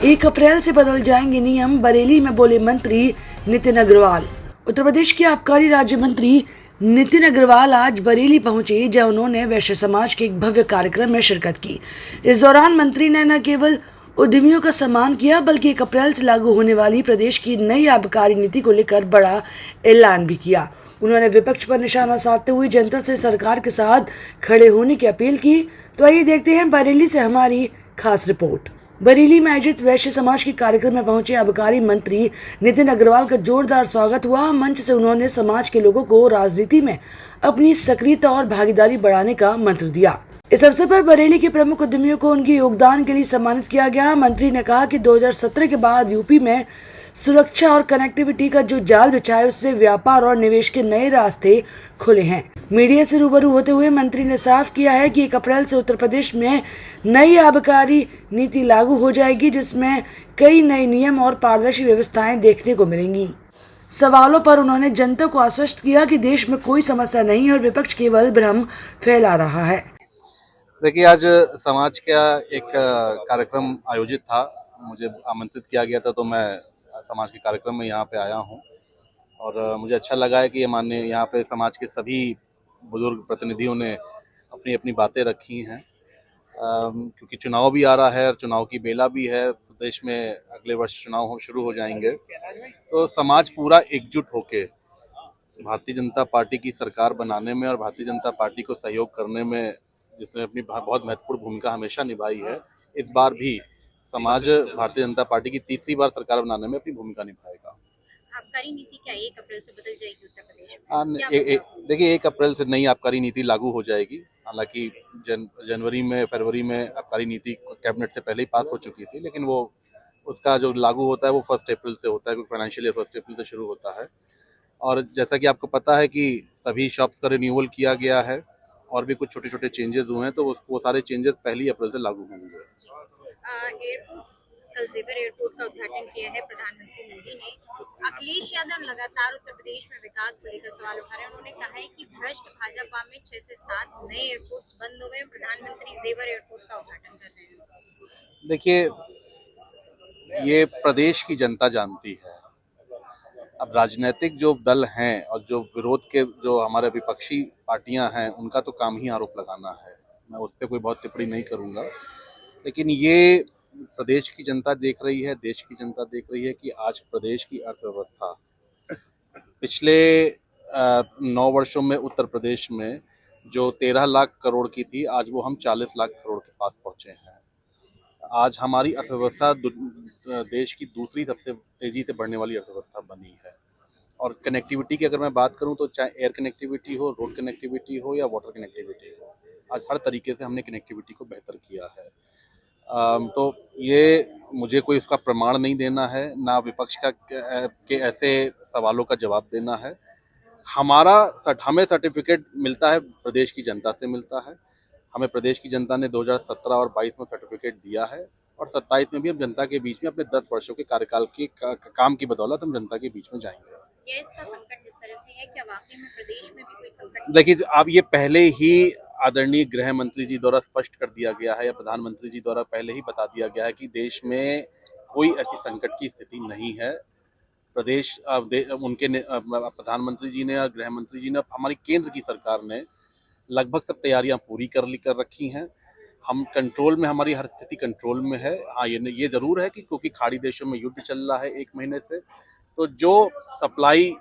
1 अप्रैल से बदल जाएंगे नियम, बरेली में बोले मंत्री नितिन अग्रवाल। उत्तर प्रदेश के आबकारी राज्य मंत्री नितिन अग्रवाल आज बरेली पहुंचे, जहां उन्होंने वैश्य समाज के एक भव्य कार्यक्रम में शिरकत की। इस दौरान मंत्री ने न केवल उद्यमियों का सम्मान किया, बल्कि 1 अप्रैल से लागू होने वाली प्रदेश की नई आबकारी नीति को लेकर बड़ा ऐलान भी किया। उन्होंने विपक्ष पर निशाना साधते हुए जनता से सरकार के साथ खड़े होने की अपील की। तो आइए देखते हैं बरेली से हमारी खास रिपोर्ट। बरेली में आयोजित वैश्य समाज के कार्यक्रम में पहुंचे आबकारी मंत्री नितिन अग्रवाल का जोरदार स्वागत हुआ। मंच से उन्होंने समाज के लोगों को राजनीति में अपनी सक्रियता और भागीदारी बढ़ाने का मंत्र दिया। इस अवसर पर बरेली के प्रमुख उद्यमियों को उनके योगदान के लिए सम्मानित किया गया। मंत्री ने कहा कि 2017 के बाद यूपी में सुरक्षा और कनेक्टिविटी का जो जाल बिछा है, उससे व्यापार और निवेश के नए रास्ते खुले हैं। मीडिया से रूबरू होते हुए मंत्री ने साफ किया है कि 1 अप्रैल से उत्तर प्रदेश में नई आबकारी नीति लागू हो जाएगी, जिसमें कई नए नियम और पारदर्शी व्यवस्थाएं देखने को मिलेंगी। सवालों पर उन्होंने जनता को आश्वस्त किया कि देश में कोई समस्या नहीं और विपक्ष केवल भ्रम फैला रहा है। देखिए, आज समाज का एक कार्यक्रम आयोजित था, मुझे आमंत्रित किया गया था, तो मैं समाज के कार्यक्रम में यहाँ पे आया हूँ और मुझे अच्छा लगा है कि यहाँ पे समाज के सभी बुजुर्ग प्रतिनिधियों ने अपनी अपनी बातें रखी हैं, क्योंकि चुनाव भी आ रहा है और चुनाव की बेला भी है। प्रदेश में अगले वर्ष चुनाव शुरू हो जाएंगे, तो समाज पूरा एकजुट होके भारतीय जनता पार्टी की सरकार बनाने में और भारतीय जनता पार्टी को सहयोग करने में, जिसने अपनी बहुत महत्वपूर्ण भूमिका हमेशा निभाई है, इस बार भी समाज भारतीय जनता पार्टी की तीसरी बार सरकार बनाने में अपनी भूमिका निभाएगा। आबकारी नीति क्या 1 अप्रैल से बदल जाएगी उत्तर प्रदेश में? देखिए, 1 अप्रैल से नई आबकारी नीति लागू हो जाएगी। हालांकि फरवरी में आबकारी नीति कैबिनेट से पहले ही पास हो चुकी थी, लेकिन वो उसका जो लागू होता है वो 1 अप्रैल से होता है, क्योंकि फाइनेंशियल ईयर 1 अप्रैल से शुरू होता है। और जैसा कि आपको पता है कि सभी शॉप्स का रिन्यूअल किया गया है और भी कुछ छोटे छोटे चेंजेस हुए हैं, तो वो सारे चेंजेस 1 अप्रैल से लागू होंगे। कल जेवर एयरपोर्ट का उद्घाटन किया है प्रधानमंत्री मोदी ने। अखिलेश यादव लगातार उत्तर प्रदेश में विकास को लेकर सवाल उठा रहे हैं। उन्होंने कहा है कि भ्रष्ट भाजपा में 6 से 7 नए एयरपोर्ट्स बंद हो गए, प्रधानमंत्री जेवर एयरपोर्ट का उद्घाटन कर रहे हैं। देखिए, ये प्रदेश की जनता जानती है। अब राजनीतिक जो दल हैं और जो विरोध के जो हमारे विपक्षी पार्टियां हैं, उनका तो काम ही आरोप लगाना है। मैं उस पर कोई बहुत टिप्पणी नहीं करूंगा, लेकिन ये प्रदेश की जनता देख रही है, देश की जनता देख रही है कि आज प्रदेश की अर्थव्यवस्था पिछले 9 वर्षों में उत्तर प्रदेश में जो 13 लाख करोड़ की थी, आज वो हम 40 लाख करोड़ के पास पहुंचे हैं। आज हमारी अर्थव्यवस्था देश की दूसरी सबसे तेजी से बढ़ने वाली अर्थव्यवस्था बनी है। और कनेक्टिविटी की अगर मैं बात करूं, तो चाहे एयर कनेक्टिविटी हो, रोड कनेक्टिविटी हो या वाटर कनेक्टिविटी हो, आज हर तरीके से हमने कनेक्टिविटी को बेहतर किया है। तो ये मुझे कोई इसका प्रमाण नहीं देना है, ना विपक्ष के ऐसे सवालों का जवाब देना है। हमें सर्टिफिकेट मिलता है, प्रदेश की जनता से मिलता है। हमें प्रदेश की जनता ने 2017 और 22 में सर्टिफिकेट दिया है और 27 में भी हम जनता के बीच में अपने 10 वर्षों के कार्यकाल के काम की बदौलत हम जनता के बीच में जाएंगे। क्या इसका संकट जिस तरह से है, क्या वाकई में प्रदेश में भी कोई संकट? देखिए, अब ये पहले ही आदरणीय गृह मंत्री जी द्वारा स्पष्ट कर दिया गया है, या प्रधानमंत्री जी द्वारा पहले ही बता दिया गया है कि देश में कोई ऐसी संकट की स्थिति नहीं है। प्रधानमंत्री जी ने और गृह मंत्री जी ने, हमारी केंद्र की सरकार ने लगभग सब तैयारियां पूरी कर रखी हैं। हम कंट्रोल में, हमारी हर स्थिति कंट्रोल में है। हाँ, ये जरूर है कि क्योंकि खाड़ी देशों में युद्ध चल रहा है 1 महीने से, तो जो सप्लाई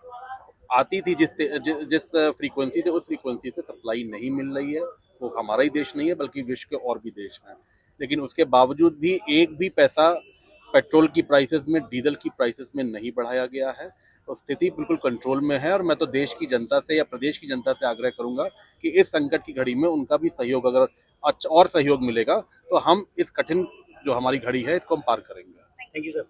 आती थी जिस फ्रीक्वेंसी से, उस फ्रीक्वेंसी से सप्लाई नहीं मिल रही है। वो हमारा ही देश नहीं है, बल्कि विश्व के और भी देश हैं। लेकिन उसके बावजूद भी एक भी पैसा पेट्रोल की प्राइसेस में, डीजल की प्राइसेस में नहीं बढ़ाया गया है। तो स्थिति बिल्कुल कंट्रोल में है और मैं तो देश की जनता से या प्रदेश की जनता से आग्रह करूंगा कि इस संकट की घड़ी में उनका भी सहयोग, अगर अच्छा और सहयोग मिलेगा, तो हम इस कठिन जो हमारी घड़ी है इसको हम पार करेंगे। Thank you sir.